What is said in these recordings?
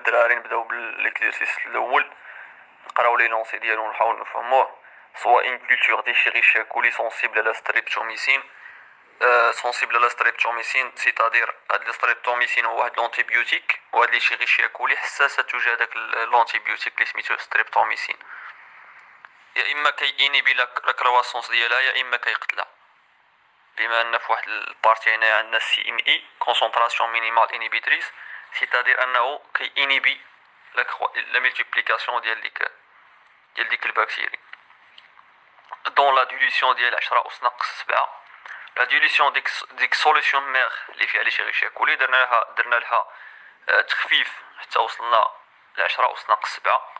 الدراري نبداو بالاكزرسيس الاول، نقراو لي لونسي ديالو ونحاول نفهموه. سوا ان كولتور دي شيغيشيا كولي سونسيبل على ستريبتوميسين. سونسيبل على ستريبتوميسين سيتادير هاد الستريبتوميسين هو واحد لونتيبيوتيك، وهاد لي شيغيشيا كولي حساسه تجاه داك لونتيبيوتيك اللي سميتو ستريبتوميسين. يا اما كينيبي لا كرواسونس ديالها يا اما كيقتلها. بما ان في واحد البارتي هنا عندنا سي ام اي كونسونطراسيون مينيمال انيبيتريس، سيتادير انه كينيبي لا ملتيبليكاسيون ديال ديك البكتيري. دون لا ديليسيون ديال 10 أس ناقص 7. لا ديليسيون ديك سوليسيون ميغ اللي فيها لي شيغيشيا كولي درنا لها تخفيف حتى وصلنا ل 10 أس ناقص 7.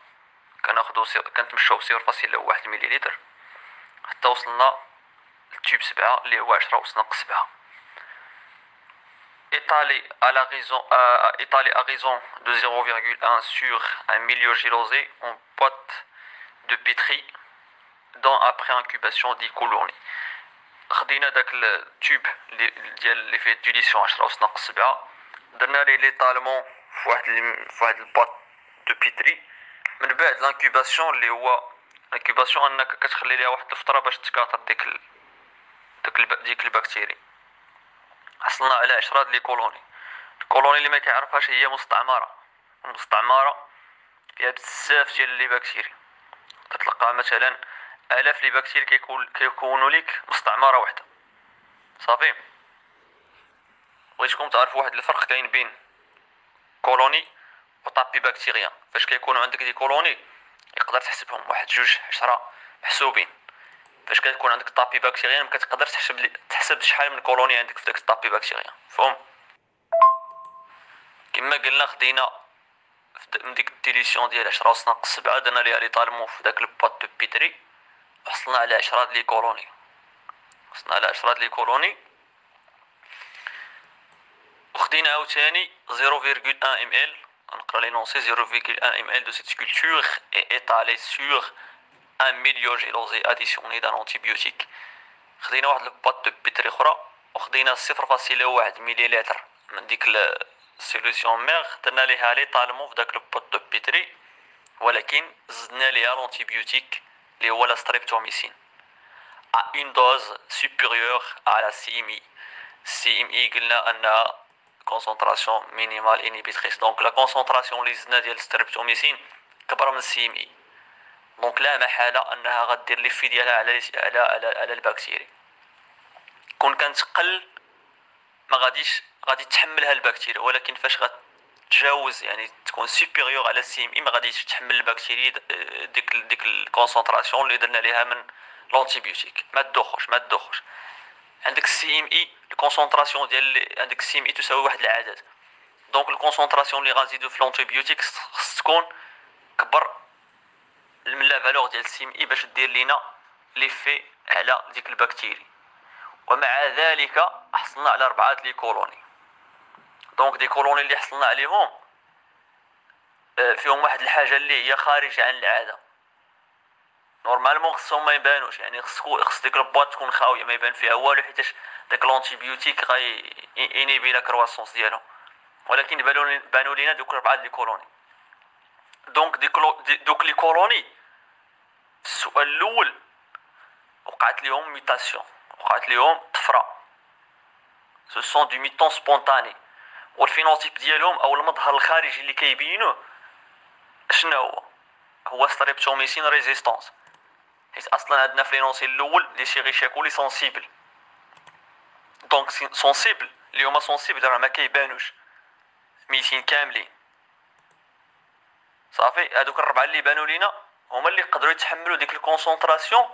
كنتمشاو 0.1 مليلتر حتى وصلنا لتيوب 7 اللي هو 10 أس ناقص 7. étalé à raison de 0,1 sur un milieu gyrosé en boîte de pétri dans après incubation ديكولوني. خدينا داك التيوب ديال اللي فيه ديليسيون 10 أس ناقص 7، درنا ليه ليطالمون في واحد الباط دو بيتري. من بعد لانكوباسيون اللي هو لانكوباسيون انك كتخلي ليها واحد الفتره باش تكاثر ديك البكتيري. حصلنا على 10 ديال الكولوني. الكولوني اللي ما كيعرفهاش هي مستعمره فيها بزاف ديال لي بكتيري. كتلقى مثلا الاف لي بكتيري كيكونوا ليك مستعمره واحده صافي. بغيتكم تعرفوا واحد الفرق كاين بين كولوني وطابي بكتيريا. فاش كيكونوا عندك دي كولوني يقدر تحسبهم واحد 2-10 محسوبين. فاش كتكون عندك طابي بكتيريا ما كتقدرش تحسب شحال من كولوني عندك في داك الطابي بكتيريا، فهم؟ كما قلنا خدينا من ديك الديليسيون ديال 10 أس ناقص 7 درنا ليها لي طالمون في داك الباط دو بيتري، وصلنا على 10 ديال لي كولوني. وخدينا عاوتاني 0,1 ml، نقرا لي نونسي 0,1 ml de cette culture est étalé sur un milieu gyrosé additionné d'un antibiotique. خدينا واحد الباط دو بيتري اخرى وخدينا 0.1 مليلتر من ديك السوليسيون ميغ، درنا ليها لي طالمون في داك الباط دو بيتري، ولكن زدنا ليها لونتيبيوتيك اللي هو لا ستريبتوميسين à une dose supérieure à la CMI. CMI قلنا انها concentration minimale inhibitrice، donc la concentration اللي زدنا ديال الستريبتوميسين كبر من CMI، دونك لا محاله انها غدير ليفي ديالها على البكتيري. كون كانت قل ما غادي تحملها البكتيريا، ولكن فاش غتجاوز يعني تكون سوبيريور على سي ام اي ما غاديش تحمل البكتيريا ديك الكونسونطراسيون اللي درنا ليها من لونتيبيوتيك. ما تدوخش عندك السي ام اي الكونسونطراسيون ديال عندك السي ام اي تساوي واحد العدد، دونك الكونسونطراسيون اللي غنزيدو في لونتيبيوتيك خص تكون كبر من لا فالور ديال السي ام اي باش دير لينا ليفي على ديك البكتيري. ومع ذلك حصلنا على 4 لي كولوني. دونك دي كولوني اللي حصلنا عليهم فيهم واحد الحاجه اللي هي خارجه عن العاده. نورمالمون خصهم ما يبانوش، يعني خص ديك البواط تكون خاويه ما يبان فيها والو، حيتاش داك لونتيبيوتيك غاي انيبي لا كرواسونس ديالهم، ولكن بانوا لينا دوك 4 لي كولوني. دونك دوك لي كولوني في السؤال الاول وقعت ليهم ميتاسيون، وقعت ليهم طفره، سو سون دو ميتون سبونتاني. والفينوتيب ديالهم او المظهر الخارجي اللي كيبينوه شنو هو ستريبتوميسين ريزيستانس، حيت اصلا عندنا في لينونسي الاول لي شيغيشيا كولي سونسيبل. دونك سونسيبل اللي هما سونسيبل راه ما كيبانوش ميتين كاملين صافي. هادوك الربعه اللي بانوا لينا هما اللي يقدروا يتحملوا ديك الكونسونطراسيون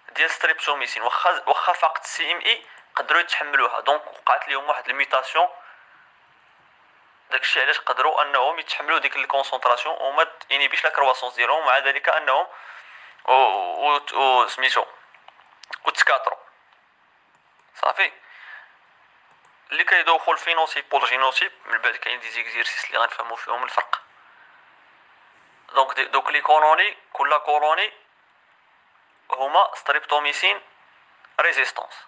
ديال ستريبتوميسين، واخا فقط سي ام اي قدروا يتحملوها. دونك وقعت لهم واحد الميوتاسيون، داكشي علاش قدروا انهم يتحملوا ديك الكونسونطراسيون وما انيبيش لا كرواسونس ديالهم، مع ذلك انهم و سميتو وتكاثروا صافي. اللي كيدوخوا الفينوتيب والجينوتيب من بعد كاين دي زيكزيرسيس اللي غنفهموا فيهم الفرق. دونك دوك لي كولوني كل كولوني هما ستريبتوميسين ريزيستانس،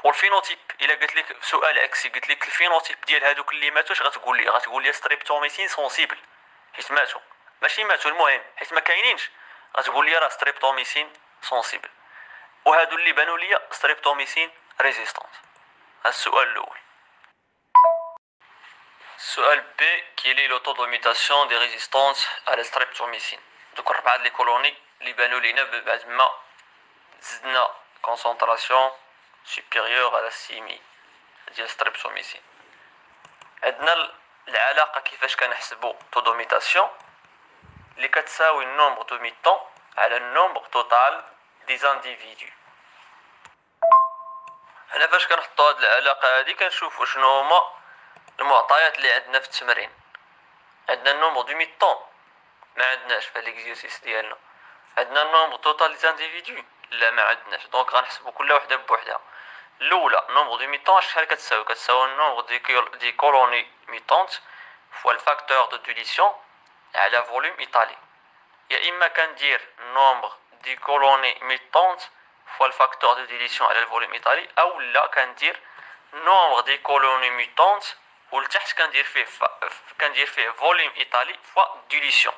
والفينوتيب الا قلت لك سؤال عكسي، قلت لك الفينوتيب ديال هادوك اللي ماتوا، اش غتقول لي ستريبتوميسين سونسيبل حيت ماتوا، ماشي ماتوا المهم حيت ما كاينينش، غتقول لي راه ستريبتوميسين سونسيبل. وهادو اللي بانوا ليا ستريبتوميسين ريزيستونس. هذا السؤال الاول. السؤال بي كيلي لو طو دوميتاسيون دي ريزيستونس على ستريبتوميسين. دوك الربعه لي كولوني اللي بانوا لينا بعد ما زدنا كونسونطراسيون سوبيريور على 6000 ديال ستريبتوميسين. عندنا العلاقه كيفاش كنحسبوا طو دوميتاسيون اللي كتساوي النومبر دو ميتون على النومبر توتال دي زانديفيدو. هنا فاش كنحطوا هاد العلاقه هادي كنشوفوا شنو هما المعطيات اللي عندنا في التمرين. عندنا النومبر دو ميتون ما عندناش في ليكزيرسيس ديالنا. عندنا النومبر توتال دي زانديفيدو لا ما عندناش، دونك غنحسبوا كل وحده بوحدها. الاولى نومبر دو ميتون شحال كتساوي النومبر دي كولوني ميتونت فوا الفاكتور دو ديليسيون على فوليوم ايطالي. يا اما كندير نومبر دي كولوني ميتونت فوا الفاكتور دو ديليسيون على الفوليوم ايطالي، او لا كندير نومبر دي كولوني ميتونت ولتحت كندير فيه فوليوم ايطالي فوا ديليسيون.